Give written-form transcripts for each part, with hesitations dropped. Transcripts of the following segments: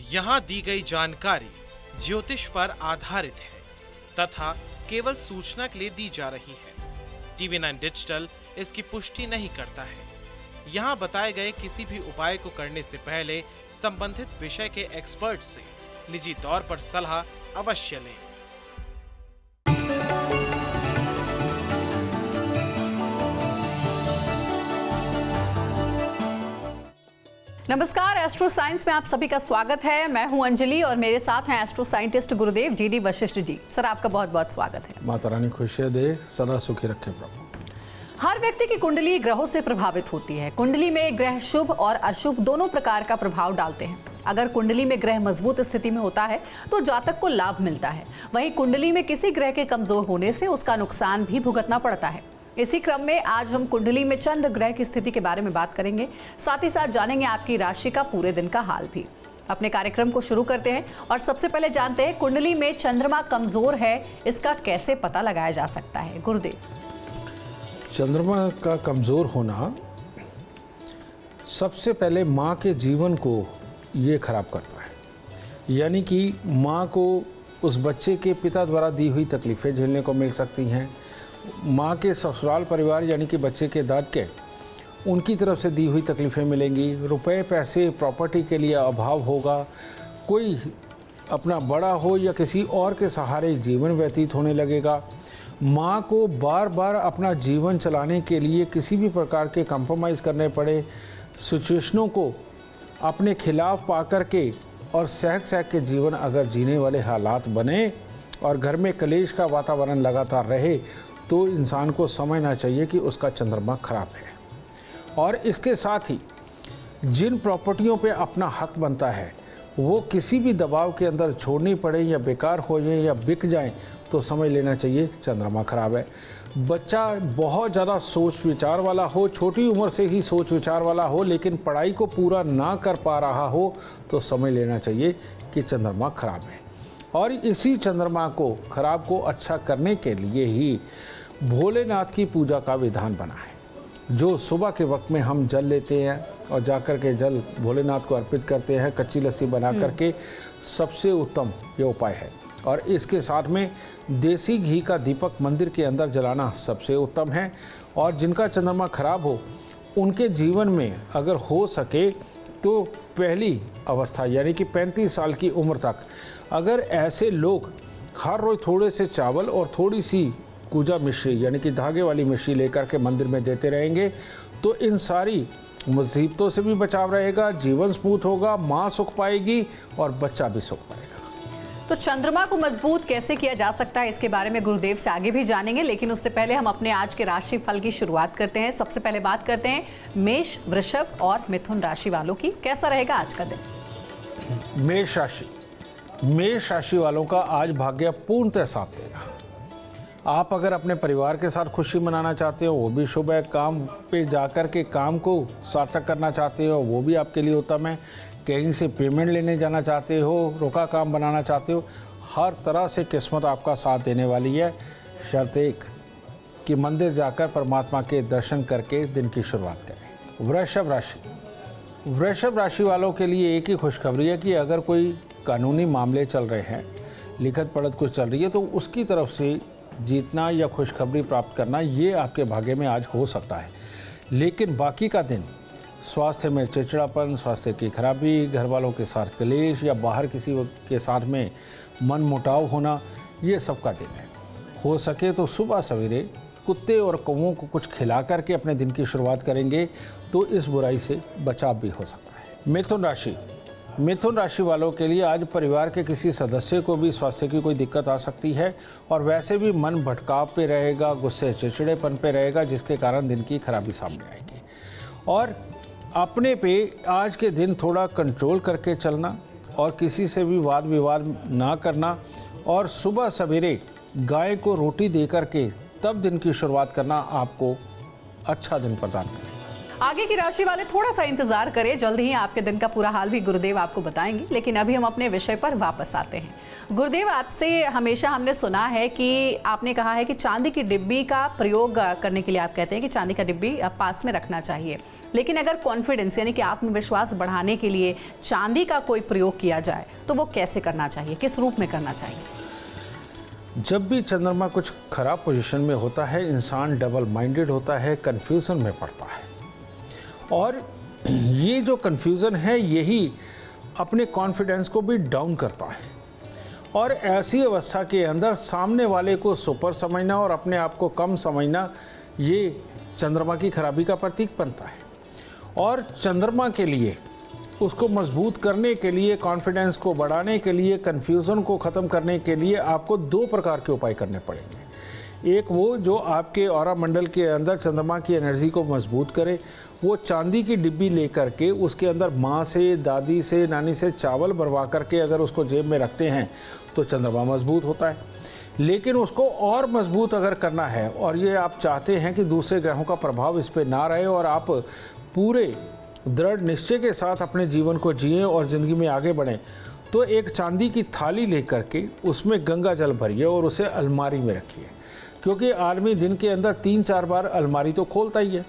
यहाँ दी गई जानकारी ज्योतिष पर आधारित है तथा केवल सूचना के लिए दी जा रही है। टीवी 9 डिजिटल इसकी पुष्टि नहीं करता है। यहाँ बताए गए किसी भी उपाय को करने से पहले संबंधित विषय के एक्सपर्ट से निजी तौर पर सलाह अवश्य लें। नमस्कार, एस्ट्रो साइंस में आप सभी का स्वागत है। मैं हूं अंजलि और मेरे साथ हैं एस्ट्रो साइंटिस्ट गुरुदेव जी.डी. वशिष्ठ जी। सर, आपका बहुत बहुत स्वागत है। माता रानी खुशियाँ दे, सदा सुखी रखे प्रभु। हर व्यक्ति की कुंडली ग्रहों से प्रभावित होती है। कुंडली में ग्रह शुभ और अशुभ दोनों प्रकार का प्रभाव डालते हैं। अगर कुंडली में ग्रह मजबूत स्थिति में होता है तो जातक को लाभ मिलता है। वहीं कुंडली में किसी ग्रह के कमजोर होने से उसका नुकसान भी भुगतना पड़ता है। इसी क्रम में आज हम कुंडली में चंद्र ग्रह की स्थिति के बारे में बात करेंगे। साथ ही साथ जानेंगे आपकी राशि का पूरे दिन का हाल भी। अपने कार्यक्रम को शुरू करते हैं और सबसे पहले जानते हैं कुंडली में चंद्रमा कमजोर है, इसका कैसे पता लगाया जा सकता है। गुरुदेव, चंद्रमा का कमजोर होना सबसे पहले माँ के जीवन को ये खराब करता है, यानी कि माँ को उस बच्चे के पिता द्वारा दी हुई तकलीफें झेलने को मिल सकती हैं। माँ के ससुराल परिवार यानी कि बच्चे के दादके, उनकी तरफ से दी हुई तकलीफ़ें मिलेंगी। रुपए पैसे प्रॉपर्टी के लिए अभाव होगा। कोई अपना बड़ा हो या किसी और के सहारे जीवन व्यतीत होने लगेगा। माँ को बार बार अपना जीवन चलाने के लिए किसी भी प्रकार के कंप्रोमाइज़ करने पड़े, सिचुएशनों को अपने खिलाफ पा कर के और सहक सहक के जीवन अगर जीने वाले हालात बने और घर में कलेश का वातावरण लगातार रहे तो इंसान को समझना चाहिए कि उसका चंद्रमा खराब है। और इसके साथ ही जिन प्रॉपर्टियों पे अपना हक बनता है वो किसी भी दबाव के अंदर छोड़नी पड़े या बेकार हो जाए या बिक जाएं तो समझ लेना चाहिए चंद्रमा खराब है। बच्चा बहुत ज़्यादा सोच विचार वाला हो, छोटी उम्र से ही सोच विचार वाला हो, लेकिन पढ़ाई को पूरा ना कर पा रहा हो तो समझ लेना चाहिए कि चंद्रमा खराब है। और इसी चंद्रमा को खराब को अच्छा करने के लिए ही भोलेनाथ की पूजा का विधान बना है। जो सुबह के वक्त में हम जल लेते हैं और जाकर के जल भोलेनाथ को अर्पित करते हैं, कच्ची लस्सी बना करके, सबसे उत्तम ये उपाय है। और इसके साथ में देसी घी का दीपक मंदिर के अंदर जलाना सबसे उत्तम है। और जिनका चंद्रमा खराब हो उनके जीवन में अगर हो सके तो पहली अवस्था यानी कि 35 साल की उम्र तक अगर ऐसे लोग हर रोज थोड़े से चावल और थोड़ी सी कूजा मिश्री यानी कि धागे वाली मिश्री लेकर के मंदिर में देते रहेंगे तो इन सारी मुसीबतों से भी बचाव रहेगा, जीवन स्मूथ होगा, माँ सुख पाएगी और बच्चा भी सुख पाएगा। तो चंद्रमा को मजबूत कैसे किया जा सकता है इसके बारे में गुरुदेव से आगे भी जानेंगे, लेकिन उससे पहले हम अपने आज के राशि फल की शुरुआत करते हैं। सबसे पहले बात करते हैं मेष, वृषभ और मिथुन राशि वालों की। कैसा रहेगा आज का दिन? मेष राशि वालों का आज भाग्य पूर्णतः साथ देगा। आप अगर अपने परिवार के साथ खुशी मनाना चाहते हो वो भी शुभ है। काम पे जाकर के काम को सार्थक करना चाहते हो वो भी आपके लिए उत्तम है। कहीं से पेमेंट लेने जाना चाहते हो, रुका काम बनाना चाहते हो, हर तरह से किस्मत आपका साथ देने वाली है। शर्त एक कि मंदिर जाकर परमात्मा के दर्शन करके दिन की शुरुआत करें। वृषभ राशि वालों के लिए एक ही खुशखबरी है कि अगर कोई कानूनी मामले चल रहे हैं, लिखत पढ़त कुछ चल रही है तो उसकी तरफ से जीतना या खुशखबरी प्राप्त करना ये आपके भाग्य में आज हो सकता है। लेकिन बाकी का दिन स्वास्थ्य में चिड़चिड़ापन, स्वास्थ्य की खराबी, घर वालों के साथ क्लेश या बाहर किसी के साथ में मन मुटाव होना, ये सब का दिन है। हो सके तो सुबह सवेरे कुत्ते और कौवों को कुछ खिला करके अपने दिन की शुरुआत करेंगे तो इस बुराई से बचाव भी हो सकता है। मिथुन राशि वालों के लिए आज परिवार के किसी सदस्य को भी स्वास्थ्य की कोई दिक्कत आ सकती है और वैसे भी मन भटकाव पे रहेगा, गुस्से चिड़चिड़ेपन पे रहेगा, जिसके कारण दिन की खराबी सामने आएगी। और अपने पे आज के दिन थोड़ा कंट्रोल करके चलना और किसी से भी वाद विवाद ना करना और सुबह सवेरे गाय को रोटी दे करके तब दिन की शुरुआत करना आपको अच्छा दिन प्रदान करेगा। आगे की राशि वाले थोड़ा सा इंतजार करें, जल्द ही आपके दिन का पूरा हाल भी गुरुदेव आपको बताएंगे। लेकिन अभी हम अपने विषय पर वापस आते हैं। गुरुदेव, आपसे हमेशा हमने सुना है कि आपने कहा है कि चांदी की डिब्बी का प्रयोग करने के लिए आप कहते हैं कि चांदी का डिब्बी पास में रखना चाहिए। लेकिन अगर कॉन्फिडेंस यानी कि आत्मविश्वास बढ़ाने के लिए चांदी का कोई प्रयोग किया जाए तो वो कैसे करना चाहिए, किस रूप में करना चाहिए? जब भी चंद्रमा कुछ खराब पोजीशन में होता है, इंसान डबल माइंडेड होता है, कंफ्यूजन में पड़ता है। और ये जो कंफ्यूजन है यही अपने कॉन्फिडेंस को भी डाउन करता है। और ऐसी अवस्था के अंदर सामने वाले को सुपर समझना और अपने आप को कम समझना, ये चंद्रमा की खराबी का प्रतीक बनता है। और चंद्रमा के लिए, उसको मजबूत करने के लिए, कॉन्फिडेंस को बढ़ाने के लिए, कन्फ्यूज़न को ख़त्म करने के लिए आपको 2 प्रकार के उपाय करने पड़ेंगे। एक वो जो आपके ऑरा मंडल के अंदर चंद्रमा की एनर्जी को मजबूत करे, वो चांदी की डिब्बी लेकर के उसके अंदर माँ से, दादी से, नानी से चावल भरवा करके अगर उसको जेब में रखते हैं तो चंद्रमा मजबूत होता है। लेकिन उसको और मजबूत अगर करना है और ये आप चाहते हैं कि दूसरे ग्रहों का प्रभाव इस पर ना रहे और आप पूरे दृढ़ निश्चय के साथ अपने जीवन को जिएं और ज़िंदगी में आगे बढ़ें, तो एक चांदी की थाली लेकर के उसमें गंगा जल भरिए और उसे अलमारी में रखिए। क्योंकि आदमी दिन के अंदर 3-4 बार अलमारी तो खोलता ही है।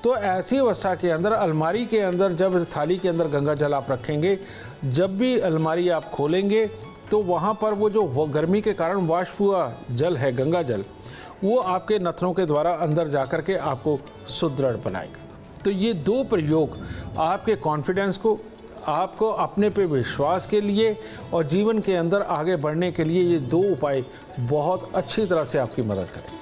तो ऐसी अवस्था के अंदर अलमारी के अंदर जब थाली के अंदर गंगा जल आप रखेंगे, जब भी अलमारी आप खोलेंगे तो वहाँ पर वो जो गर्मी के कारण वाष्प हुआ जल है, गंगा जल, वो आपके नथनों के द्वारा अंदर जा कर के आपको सुदृढ़ बनाएगा। तो ये 2 प्रयोग आपके कॉन्फिडेंस को, आपको अपने पे विश्वास के लिए और जीवन के अंदर आगे बढ़ने के लिए, ये 2 उपाय बहुत अच्छी तरह से आपकी मदद करेंगे।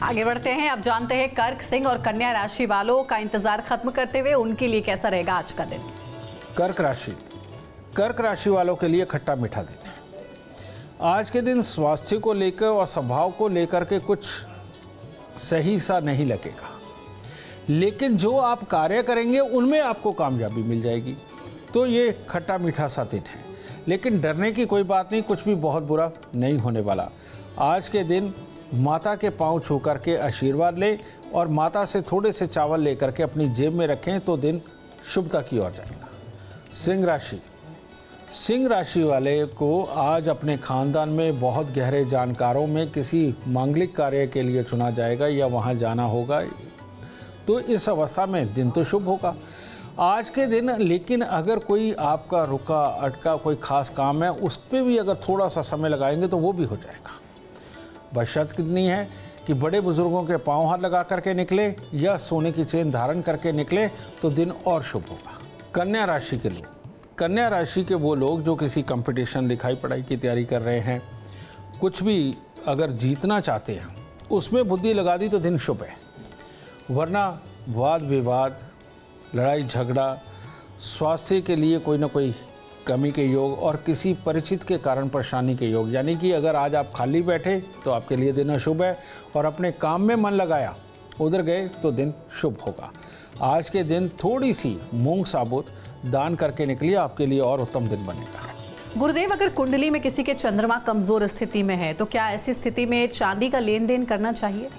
आगे बढ़ते हैं। अब जानते हैं कर्क, सिंह और कन्या राशि वालों का इंतजार खत्म करते हुए उनके लिए कैसा रहेगा आज का दिन। कर्क राशि वालों के लिए खट्टा मीठा दिन है। आज के दिन स्वास्थ्य को लेकर और स्वभाव को लेकर के कुछ सही सा नहीं लगेगा, लेकिन जो आप कार्य करेंगे उनमें आपको कामयाबी मिल जाएगी। तो ये खट्टा मीठा सा दिन है, लेकिन डरने की कोई बात नहीं, कुछ भी बहुत बुरा नहीं होने वाला। आज के दिन माता के पांव छू करके आशीर्वाद लें और माता से थोड़े से चावल लेकर के अपनी जेब में रखें तो दिन शुभता की ओर जाएगा। सिंह राशि वाले को आज अपने खानदान में बहुत गहरे जानकारों में किसी मांगलिक कार्य के लिए चुना जाएगा या वहां जाना होगा। तो इस अवस्था में दिन तो शुभ होगा आज के दिन। लेकिन अगर कोई आपका रुका अटका कोई खास काम है, उस पर भी अगर थोड़ा सा समय लगाएंगे तो वो भी हो जाएगा। बस शर्त कितनी है कि बड़े बुजुर्गों के पांव हाथ लगा करके निकले या सोने की चेन धारण करके निकले तो दिन और शुभ होगा। कन्या राशि के वो लोग जो किसी कंपटीशन, लिखाई पढ़ाई की तैयारी कर रहे हैं, कुछ भी अगर जीतना चाहते हैं, उसमें बुद्धि लगा दी तो दिन शुभ है। वरना वाद विवाद, लड़ाई झगड़ा, स्वास्थ्य के लिए कोई ना कोई कमी के योग और किसी परिचित के कारण परेशानी के योग, यानी कि अगर आज आप खाली बैठे तो आपके लिए दिन अशुभ है और अपने काम में मन लगाया, उधर गए तो दिन शुभ होगा। आज के दिन थोड़ी सी मूंग साबुत दान करके निकलिए, आपके लिए और उत्तम दिन बनेगा। गुरुदेव, अगर कुंडली में किसी के चंद्रमा कमजोर स्थिति में है तो क्या ऐसी स्थिति में चांदी का लेन देन करना चाहिए?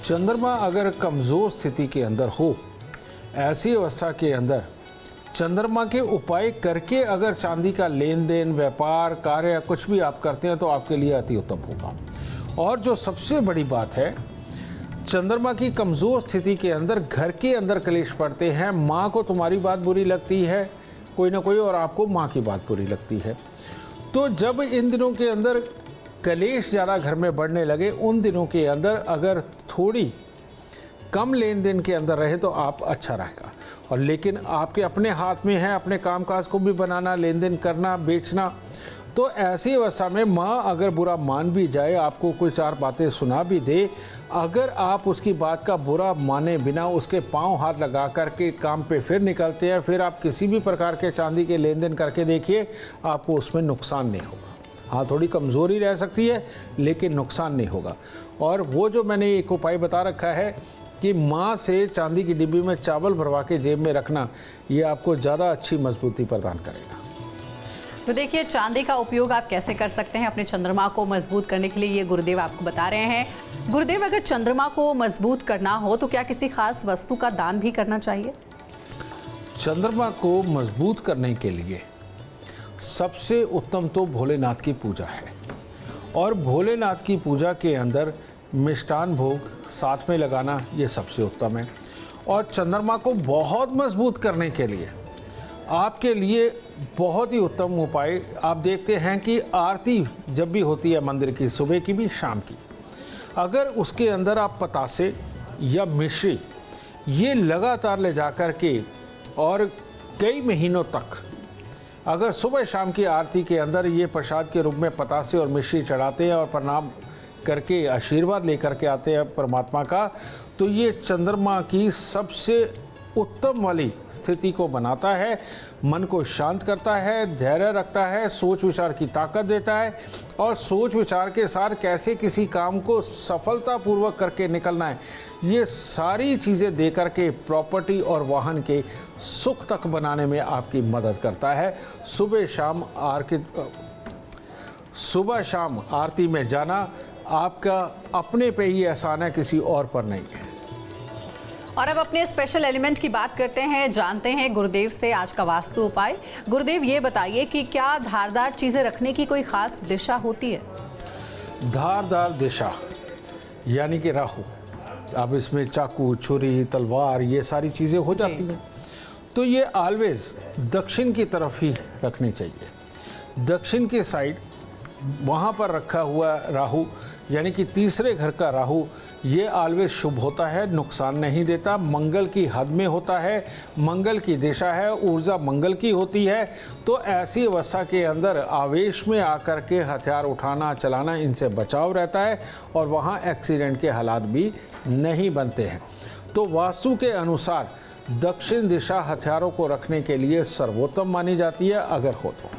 चंद्रमा अगर कमज़ोर स्थिति के अंदर हो, ऐसी अवस्था के अंदर चंद्रमा के उपाय करके अगर चांदी का लेन देन, व्यापार, कार्य कुछ भी आप करते हैं तो आपके लिए अति उत्तम होगा। और जो सबसे बड़ी बात है, चंद्रमा की कमज़ोर स्थिति के अंदर घर के अंदर कलेश पड़ते हैं। माँ को तुम्हारी बात बुरी लगती है कोई ना कोई और आपको माँ की बात बुरी लगती है। तो जब इन दिनों के अंदर कलेश ज़्यादा घर में बढ़ने लगे, उन दिनों के अंदर अगर थोड़ी कम लेन देन के अंदर रहे तो आप अच्छा रहेगा। और लेकिन आपके अपने हाथ में है अपने कामकाज को भी बनाना, लेन देन करना, बेचना। तो ऐसी अवस्था में माँ अगर बुरा मान भी जाए, आपको कोई 4 बातें सुना भी दे, अगर आप उसकी बात का बुरा माने बिना उसके पांव हाथ लगा करके काम पे फिर निकलते हैं, फिर आप किसी भी प्रकार के चांदी के लेन देन करके देखिए, आपको उसमें नुकसान नहीं होगा। हाँ, थोड़ी कमज़ोरी रह सकती है लेकिन नुकसान नहीं होगा। और वो जो मैंने एक उपाय बता रखा है कि माँ से चांदी की डिब्बी में चावल भरवा के जेब में रखना, ये आपको ज़्यादा अच्छी मजबूती प्रदान करेगा। तो देखिए, चांदी का उपयोग आप कैसे कर सकते हैं अपने चंद्रमा को मजबूत करने के लिए, ये गुरुदेव आपको बता रहे हैं। गुरुदेव, अगर चंद्रमा को मजबूत करना हो तो क्या किसी खास वस्तु का दान भी करना चाहिए? चंद्रमा को मजबूत करने के लिए सबसे उत्तम तो भोलेनाथ की पूजा है, और भोलेनाथ की पूजा के अंदर मिष्टान भोग साथ में लगाना ये सबसे उत्तम है। और चंद्रमा को बहुत मजबूत करने के लिए आपके लिए बहुत ही उत्तम उपाय, आप देखते हैं कि आरती जब भी होती है मंदिर की, सुबह की भी शाम की, अगर उसके अंदर आप पतासे या मिश्री ये लगातार ले जा कर के और कई महीनों तक अगर सुबह शाम की आरती के अंदर ये प्रसाद के रूप में पतासे और मिश्री चढ़ाते हैं और प्रणाम करके आशीर्वाद लेकर के आते हैं परमात्मा का, तो ये चंद्रमा की सबसे उत्तम वाली स्थिति को बनाता है, मन को शांत करता है, धैर्य रखता है, सोच विचार की ताकत देता है, और सोच विचार के साथ कैसे किसी काम को सफलतापूर्वक करके निकलना है, ये सारी चीज़ें दे करके प्रॉपर्टी और वाहन के सुख तक बनाने में आपकी मदद करता है। सुबह शाम आरती में जाना आपका अपने पे ही एहसान है, किसी और पर नहीं है। और अब अपने स्पेशल एलिमेंट की बात करते हैं, जानते हैं गुरुदेव से आज का वास्तु उपाय। गुरुदेव, ये बताइए कि क्या धारदार चीजें रखने की कोई खास दिशा होती है? धारदार दिशा यानी कि राहु, अब इसमें चाकू, छुरी, तलवार ये सारी चीज़ें हो जाती हैं, तो ये ऑलवेज दक्षिण की तरफ ही रखनी चाहिए। दक्षिण के साइड वहाँ पर रखा हुआ राहु यानी कि तीसरे घर का राहु, ये ऑलवेज शुभ होता है, नुकसान नहीं देता, मंगल की हद में होता है, मंगल की दिशा है, ऊर्जा मंगल की होती है। तो ऐसी अवस्था के अंदर आवेश में आकर के हथियार उठाना चलाना, इनसे बचाव रहता है और वहाँ एक्सीडेंट के हालात भी नहीं बनते हैं। तो वास्तु के अनुसार दक्षिण दिशा हथियारों को रखने के लिए सर्वोत्तम मानी जाती है, अगर हो तो।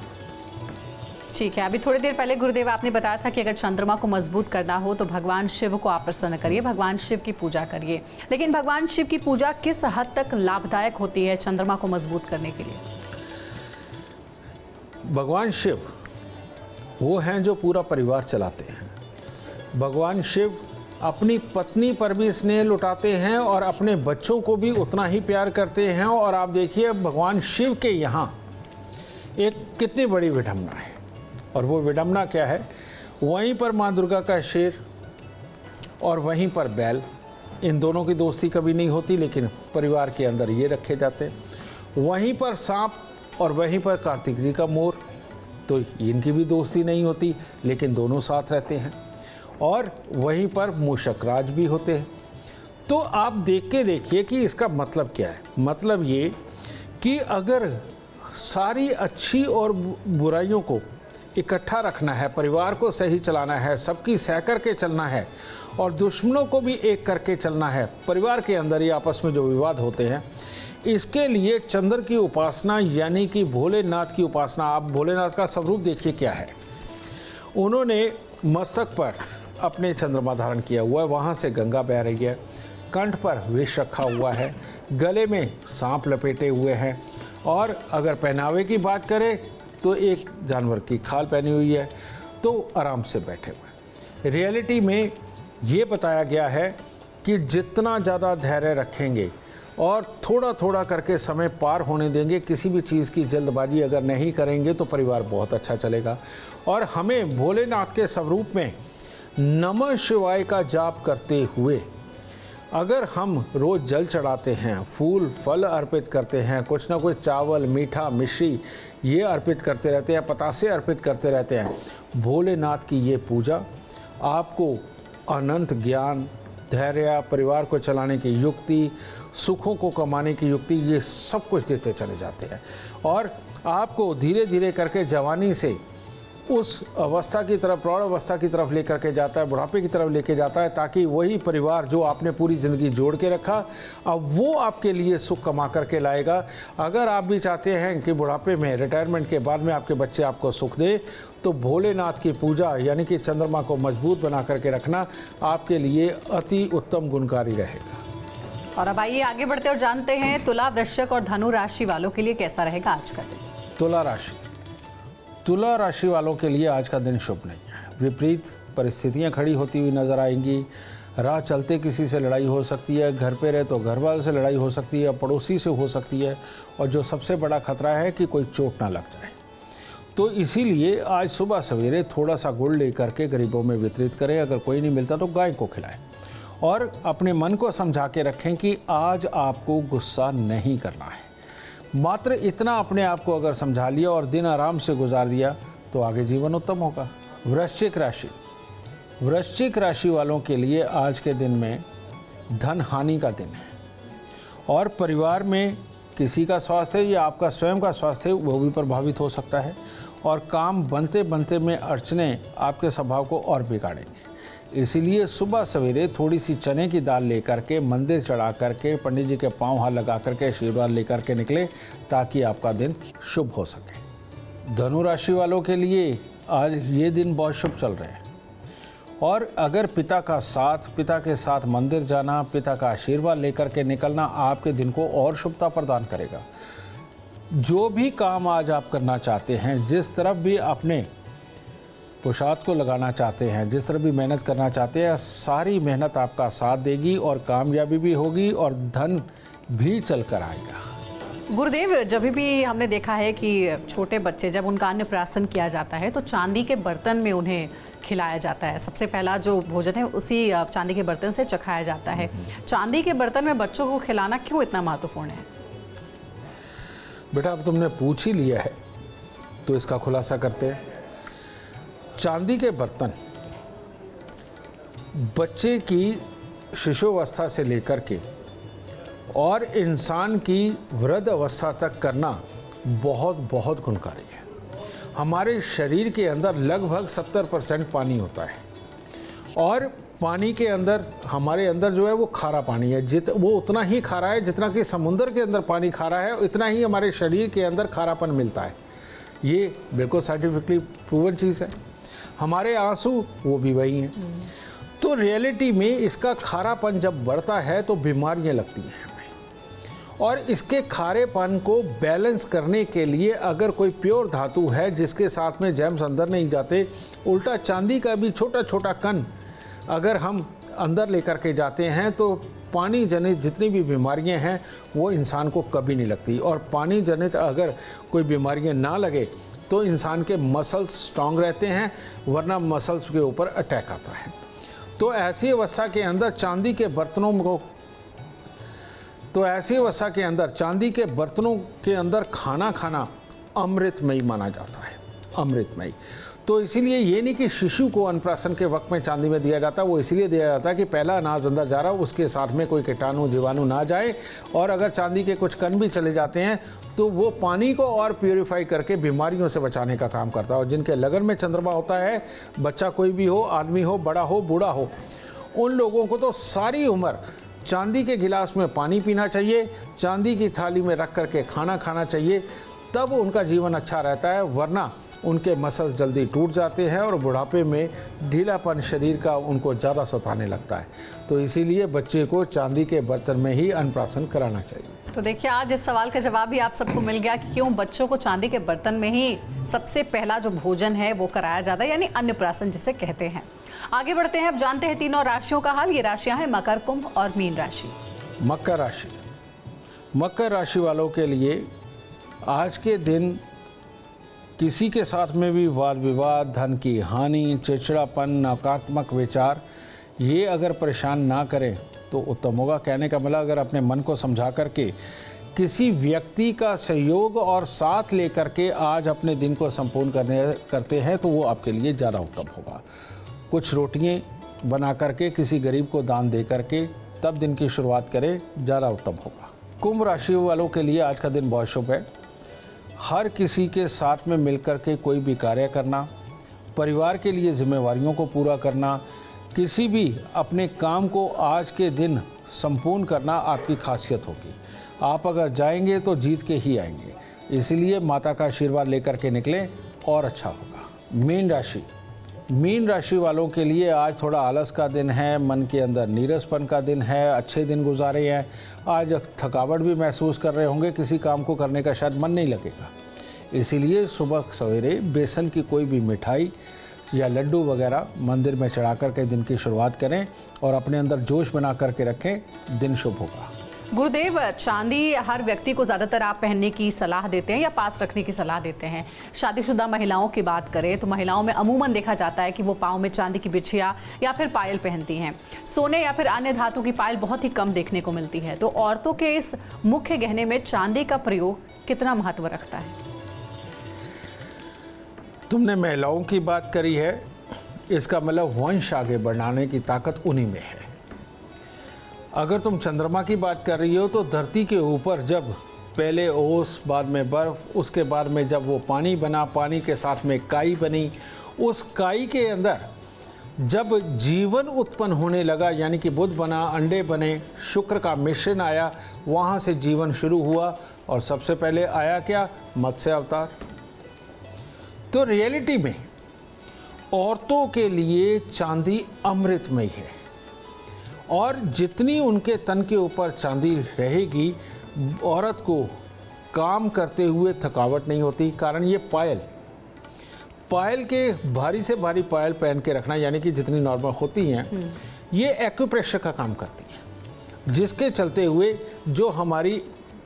ठीक है, अभी थोड़ी देर पहले गुरुदेव आपने बताया था कि अगर चंद्रमा को मजबूत करना हो तो भगवान शिव को आप प्रसन्न करिए, भगवान शिव की पूजा करिए। लेकिन भगवान शिव की पूजा किस हद तक लाभदायक होती है चंद्रमा को मजबूत करने के लिए? भगवान शिव वो हैं जो पूरा परिवार चलाते हैं। भगवान शिव अपनी पत्नी पर भी स्नेह लुटाते हैं और अपने बच्चों को भी उतना ही प्यार करते हैं। और आप देखिए भगवान शिव के यहाँ एक कितनी बड़ी विडंबना है, और वो विडंबना क्या है, वहीं पर माँ दुर्गा का शेर और वहीं पर बैल, इन दोनों की दोस्ती कभी नहीं होती, लेकिन परिवार के अंदर ये रखे जाते हैं। वहीं पर सांप और वहीं पर कार्तिक जी का मोर, तो इनकी भी दोस्ती नहीं होती, लेकिन दोनों साथ रहते हैं। और वहीं पर मूषक राज भी होते हैं। तो आप देख के देखिए कि इसका मतलब क्या है। मतलब ये कि अगर सारी अच्छी और बुराइयों को इकट्ठा रखना है, परिवार को सही चलाना है, सबकी सह करके चलना है और दुश्मनों को भी एक करके चलना है, परिवार के अंदर ही आपस में जो विवाद होते हैं, इसके लिए चंद्र की उपासना यानी कि भोलेनाथ की उपासना। आप भोलेनाथ का स्वरूप देखिए क्या है। उन्होंने मस्तक पर अपने चंद्रमा धारण किया हुआ है, वहाँ से गंगा बह रही है, कंठ पर विष रखा हुआ है, गले में सांप लपेटे हुए हैं, और अगर पहनावे की बात करें तो एक जानवर की खाल पहनी हुई है, तो आराम से बैठे हुए। रियलिटी में ये बताया गया है कि जितना ज़्यादा धैर्य रखेंगे और थोड़ा थोड़ा करके समय पार होने देंगे, किसी भी चीज़ की जल्दबाजी अगर नहीं करेंगे तो परिवार बहुत अच्छा चलेगा। और हमें भोलेनाथ के स्वरूप में नमः शिवाय का जाप करते हुए अगर हम रोज़ जल चढ़ाते हैं, फूल फल अर्पित करते हैं, कुछ ना कुछ चावल मीठा मिश्री ये अर्पित करते रहते हैं, पतासे अर्पित करते रहते हैं, भोलेनाथ की ये पूजा आपको अनंत ज्ञान, धैर्य, परिवार को चलाने की युक्ति, सुखों को कमाने की युक्ति, ये सब कुछ देते चले जाते हैं। और आपको धीरे धीरे करके जवानी से उस अवस्था की तरफ, प्रौढ़ अवस्था की तरफ लेकर के जाता है, बुढ़ापे की तरफ लेके जाता है, ताकि वही परिवार जो आपने पूरी ज़िंदगी जोड़ के रखा, अब वो आपके लिए सुख कमा करके लाएगा। अगर आप भी चाहते हैं कि बुढ़ापे में, रिटायरमेंट के बाद में आपके बच्चे आपको सुख दे, तो भोलेनाथ की पूजा यानी कि चंद्रमा को मजबूत बना करके रखना आपके लिए अति उत्तम गुणकारी रहेगा। और अब आइए आगे बढ़ते और जानते हैं तुला, वृश्चिक और धनु राशि वालों के लिए कैसा रहेगा आज का दिन। तुला राशि, तुला राशि वालों के लिए आज का दिन शुभ नहीं है। विपरीत परिस्थितियां खड़ी होती हुई नजर आएंगी। राह चलते किसी से लड़ाई हो सकती है, घर पे रहे तो घर वाले से लड़ाई हो सकती है, पड़ोसी से हो सकती है, और जो सबसे बड़ा खतरा है कि कोई चोट ना लग जाए। तो इसीलिए आज सुबह सवेरे थोड़ा सा गुड़ लेकर के गरीबों में वितरित करें। अगर कोई नहीं मिलता तो गाय को खिलाएं, और अपने मन को समझा के रखें कि आज आपको गुस्सा नहीं करना है। मात्र इतना अपने आप को अगर समझा लिया और दिन आराम से गुजार दिया तो आगे जीवन उत्तम होगा। वृश्चिक राशि वालों के लिए आज के दिन में धन हानि का दिन है, और परिवार में किसी का स्वास्थ्य या आपका स्वयं का स्वास्थ्य वो भी प्रभावित हो सकता है, और काम बनते बनते में अड़चने आपके स्वभाव को और बिगाड़ेंगे। इसीलिए सुबह सवेरे थोड़ी सी चने की दाल लेकर के मंदिर चढ़ा करके पंडित जी के पांव हाथ लगा करके आशीर्वाद लेकर के निकले, ताकि आपका दिन शुभ हो सके। धनु राशि वालों के लिए आज ये दिन बहुत शुभ चल रहे हैं, और अगर पिता के साथ मंदिर जाना, पिता का आशीर्वाद लेकर के निकलना आपके दिन को और शुभता प्रदान करेगा। जो भी काम आज आप करना चाहते हैं, जिस तरफ भी अपने पुरुषार्थ को लगाना चाहते हैं, जिस तरफ भी मेहनत करना चाहते हैं, सारी मेहनत आपका साथ देगी और कामयाबी भी होगी और धन भी चल कर आएगा। गुरुदेव, जब भी हमने देखा है कि छोटे बच्चे जब उनका अन्नप्राशन किया जाता है तो चांदी के बर्तन में उन्हें खिलाया जाता है। सबसे पहला जो भोजन है उसी चांदी के बर्तन से चखाया जाता है। चांदी के बर्तन में बच्चों को खिलाना क्यों इतना महत्वपूर्ण है? बेटा, अब तुमने पूछ ही लिया है तो इसका खुलासा करते हैं। चांदी के बर्तन बच्चे की शिशुअवस्था से लेकर के और इंसान की वृद्ध अवस्था तक करना बहुत गुणकारी है। हमारे शरीर के अंदर लगभग 70% पानी होता है, और पानी के अंदर हमारे अंदर जो है वो खारा पानी है। वो उतना ही खारा है जितना कि समुद्र के अंदर पानी खारा है, उतना ही हमारे शरीर के अंदर खारापन मिलता है। ये बिल्कुल साइंटिफिकली प्रूवन चीज़ है। हमारे आंसू वो भी वही हैं। तो रियलिटी में इसका खारापन जब बढ़ता है तो बीमारियां लगती हैं हमें, और इसके खारेपन को बैलेंस करने के लिए अगर कोई प्योर धातु है जिसके साथ में जैम्स अंदर नहीं जाते, उल्टा चांदी का भी छोटा छोटा कण अगर हम अंदर लेकर के जाते हैं तो पानी जनित जितनी भी बीमारियां हैं वो इंसान को कभी नहीं लगती। और पानी जनित अगर कोई बीमारियां ना लगे तो इंसान के मसल्स स्ट्रांग रहते हैं, वरना मसल्स के ऊपर अटैक आता है। तो ऐसी अवस्था के अंदर चांदी के बर्तनों के अंदर खाना खाना अमृतमयी माना जाता है, अमृतमयी। तो इसीलिए ये नहीं कि शिशु को अन्नप्राशन के वक्त में चांदी में दिया जाता, वो इसलिए दिया जाता है कि पहला अनाज अंदर जा रहा हो, उसके साथ में कोई कीटाणु जीवाणु ना जाए, और अगर चांदी के कुछ कण भी चले जाते हैं तो वो पानी को और प्यूरिफाई करके बीमारियों से बचाने का काम करता है। और जिनके लगन में चंद्रमा होता है, बच्चा कोई भी हो, आदमी हो, बड़ा हो, बूढ़ा हो, उन लोगों को तो सारी उम्र चांदी के गिलास में पानी पीना चाहिए, चांदी की थाली में रख करके खाना खाना चाहिए, तब उनका जीवन अच्छा रहता है। वरना उनके मसल्स जल्दी टूट जाते हैं और बुढ़ापे में ढीलापन शरीर का उनको ज़्यादा सताने लगता है। तो इसीलिए बच्चे को चांदी के बर्तन में ही अन्नप्राशन कराना चाहिए। तो देखिए, आज इस सवाल का जवाब भी आप सबको मिल गया कि क्यों बच्चों को चांदी के बर्तन में ही सबसे पहला जो भोजन है वो कराया जाता है, यानी अन्नप्राशन जिसे कहते हैं। आगे बढ़ते हैं, अब जानते हैं तीनों राशियों का हाल। ये राशियां हैं मकर, कुंभ और मीन राशि। मकर राशि वालों के लिए आज के दिन किसी के साथ में भी वाद विवाद, धन की हानि, चिड़चिड़ापन, नकारात्मक विचार, ये अगर परेशान ना करें तो उत्तम होगा। कहने का मतलब, अगर अपने मन को समझा करके किसी व्यक्ति का सहयोग और साथ लेकर के आज अपने दिन को संपूर्ण करते हैं तो वो आपके लिए ज़्यादा उत्तम होगा। कुछ रोटियां बना करके किसी गरीब को दान दे करके तब दिन की शुरुआत करें, ज़्यादा उत्तम होगा। कुंभ राशि वालों के लिए आज का दिन बहुत शुभ है। हर किसी के साथ में मिलकर के कोई भी कार्य करना, परिवार के लिए जिम्मेवारियों को पूरा करना, किसी भी अपने काम को आज के दिन संपूर्ण करना आपकी खासियत होगी। आप अगर जाएंगे तो जीत के ही आएंगे, इसलिए माता का आशीर्वाद लेकर के निकलें और अच्छा होगा। मीन राशि वालों के लिए आज थोड़ा आलस का दिन है, मन के अंदर नीरसपन का दिन है। अच्छे दिन गुजारे हैं, आज थकावट भी महसूस कर रहे होंगे, किसी काम को करने का शायद मन नहीं लगेगा। इसीलिए सुबह सवेरे बेसन की कोई भी मिठाई या लड्डू वगैरह मंदिर में चढ़ा कर के दिन की शुरुआत करें और अपने अंदर जोश बना करके रखें, दिन शुभ होगा। गुरुदेव, चांदी हर व्यक्ति को ज़्यादातर आप पहनने की सलाह देते हैं या पास रखने की सलाह देते हैं? शादीशुदा महिलाओं की बात करें तो महिलाओं में अमूमन देखा जाता है कि वो पाँव में चांदी की बिछिया या फिर पायल पहनती हैं। सोने या फिर अन्य धातु की पायल बहुत ही कम देखने को मिलती है। तो औरतों के इस मुख्य गहने में चांदी का प्रयोग कितना महत्व रखता है? तुमने महिलाओं की बात करी है, इसका मतलब वंश आगे बढ़ाने की ताकत उन्हीं में है। अगर तुम चंद्रमा की बात कर रही हो तो धरती के ऊपर जब पहले ओस, बाद में बर्फ, उसके बाद में जब वो पानी बना, पानी के साथ में काई बनी, उस काई के अंदर जब जीवन उत्पन्न होने लगा, यानी कि बुध बना, अंडे बने, शुक्र का मिश्रण आया, वहाँ से जीवन शुरू हुआ। और सबसे पहले आया क्या? मत्स्य अवतार। तो रियलिटी में औरतों के लिए चांदी अमृतमय है और जितनी उनके तन के ऊपर चांदी रहेगी, औरत को काम करते हुए थकावट नहीं होती। कारण ये पायल के भारी से भारी पायल पहन के रखना, यानी कि जितनी नॉर्मल होती हैं, ये एक्यूप्रेशर का काम करती हैं, जिसके चलते हुए जो हमारी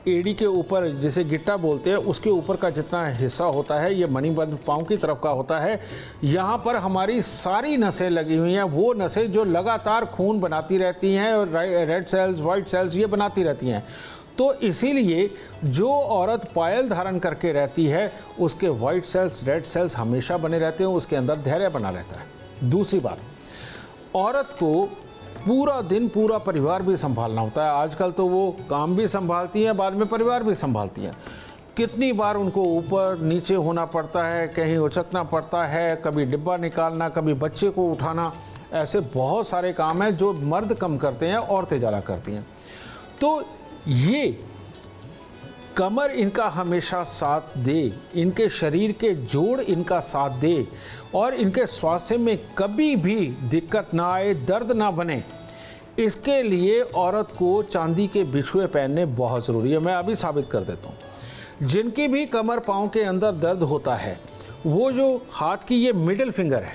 एड़ी के ऊपर जिसे गिट्टा बोलते हैं, उसके ऊपर का जितना हिस्सा होता है ये मणिबंध पाँव की तरफ का होता है। यहाँ पर हमारी सारी नसें लगी हुई हैं, वो नसें जो लगातार खून बनाती रहती हैं और रेड सेल्स, वाइट सेल्स ये बनाती रहती हैं। तो इसीलिए जो औरत पायल धारण करके रहती है उसके वाइट सेल्स, रेड सेल्स हमेशा बने रहते हैं, उसके अंदर धैर्य बना रहता है। दूसरी बात, औरत को पूरा दिन पूरा परिवार भी संभालना होता है। आजकल तो वो काम भी संभालती हैं, बाद में परिवार भी संभालती हैं। कितनी बार उनको ऊपर नीचे होना पड़ता है, कहीं उचकना पड़ता है, कभी डिब्बा निकालना, कभी बच्चे को उठाना, ऐसे बहुत सारे काम हैं जो मर्द कम करते हैं, औरतें ज़्यादा करती हैं। तो ये कमर इनका हमेशा साथ दे, इनके शरीर के जोड़ इनका साथ दे और इनके स्वास्थ्य में कभी भी दिक्कत ना आए, दर्द ना बने, इसके लिए औरत को चांदी के बिछुए पहनने बहुत ज़रूरी है। मैं अभी साबित कर देता हूँ। जिनकी भी कमर पाँव के अंदर दर्द होता है, वो जो हाथ की ये मिडिल फिंगर है,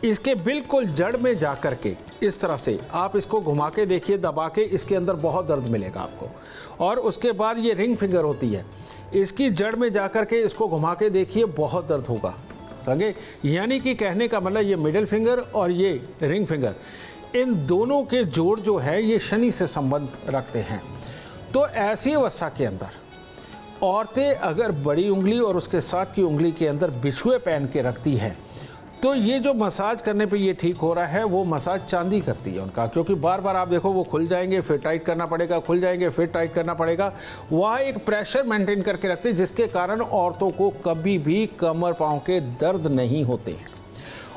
इसके बिल्कुल जड़ में जा कर के इस तरह से आप इसको घुमा के देखिए, दबा के, इसके अंदर बहुत दर्द मिलेगा आपको। और उसके बाद ये रिंग फिंगर होती है, इसकी जड़ में जा कर के इसको घुमा के देखिए, बहुत दर्द होगा, समझे? यानी कि कहने का मतलब ये मिडिल फिंगर और ये रिंग फिंगर, इन दोनों के जोड़ जो है ये शनि से संबंध रखते हैं। तो ऐसी अवस्था के अंदर औरतें अगर बड़ी उंगली और उसके साथ की उंगली के अंदर बिछुए पहन के रखती हैं, तो ये जो मसाज करने पे ये ठीक हो रहा है, वो मसाज चांदी करती है उनका। क्योंकि बार बार आप देखो वो खुल जाएंगे, फिर टाइट करना पड़ेगा, खुल जाएंगे, फिर टाइट करना पड़ेगा। वहाँ एक प्रेशर मेंटेन करके रखते हैं, जिसके कारण औरतों को कभी भी कमर पाँव के दर्द नहीं होते हैं।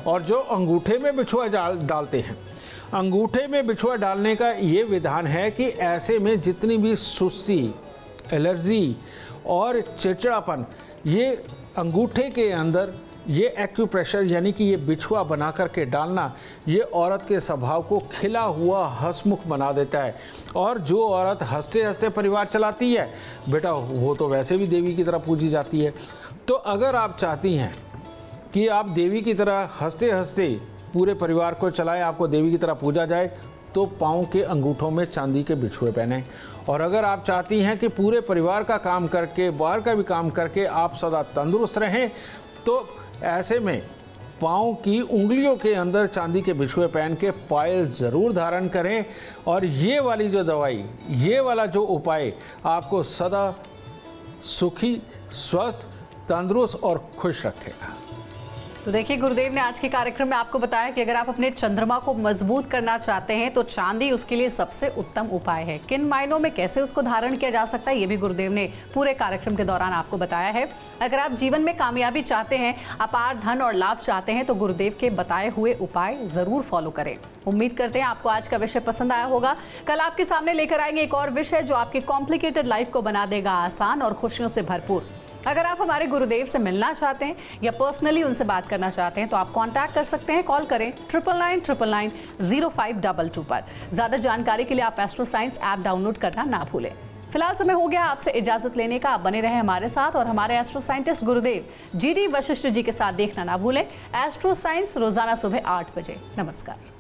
और जो अंगूठे में बिछुआ डालते हैं, अंगूठे में बिछुआ डालने का ये विधान है कि ऐसे में जितनी भी सुस्ती, एलर्जी और चिड़चिड़ापन, ये अंगूठे के अंदर ये एक्यूप्रेशर यानी कि ये बिछुआ बना करके डालना, ये औरत के स्वभाव को खिला हुआ हंसमुख बना देता है। और जो औरत हंसते हंसते परिवार चलाती है, बेटा वो तो वैसे भी देवी की तरह पूजी जाती है। तो अगर आप चाहती हैं कि आप देवी की तरह हंसते हंसते पूरे परिवार को चलाएं, आपको देवी की तरह पूजा जाए, तो पाँव के अंगूठों में चांदी के बिछुए पहने। और अगर आप चाहती हैं कि पूरे परिवार का काम करके, बाहर का भी काम करके आप सदा तंदुरुस्त रहें, तो ऐसे में पाँव की उंगलियों के अंदर चांदी के बिछुए पहन के पायल ज़रूर धारण करें। और ये वाली जो दवाई, ये वाला जो उपाय आपको सदा सुखी, स्वस्थ, तंदुरुस्त और खुश रखेगा। तो देखिए, गुरुदेव ने आज के कार्यक्रम में आपको बताया कि अगर आप अपने चंद्रमा को मजबूत करना चाहते हैं तो चांदी उसके लिए सबसे उत्तम उपाय है। किन मायनों में कैसे उसको धारण किया जा सकता है, ये भी गुरुदेव ने पूरे कार्यक्रम के दौरान आपको बताया है। अगर आप जीवन में कामयाबी चाहते हैं, अपार धन और लाभ चाहते हैं, तो गुरुदेव के बताए हुए उपाय जरूर फॉलो करें। उम्मीद करते हैं आपको आज का विषय पसंद आया होगा। कल आपके सामने लेकर आएंगे एक और विषय जो आपकी कॉम्प्लिकेटेड लाइफ को बना देगा आसान और खुशियों से भरपूर। अगर आप हमारे गुरुदेव से मिलना चाहते हैं या पर्सनली उनसे बात करना चाहते हैं तो आप कांटेक्ट कर सकते हैं। कॉल करें 9999905222 पर। ज्यादा जानकारी के लिए आप एस्ट्रो साइंस ऐप डाउनलोड करना ना भूलें। फिलहाल समय हो गया आपसे इजाजत लेने का। आप बने रहे हमारे साथ और हमारे एस्ट्रो साइंटिस्ट गुरुदेव GD वशिष्ठ जी के साथ देखना ना भूलें। एस्ट्रो साइंस रोजाना सुबह 8 बजे। नमस्कार।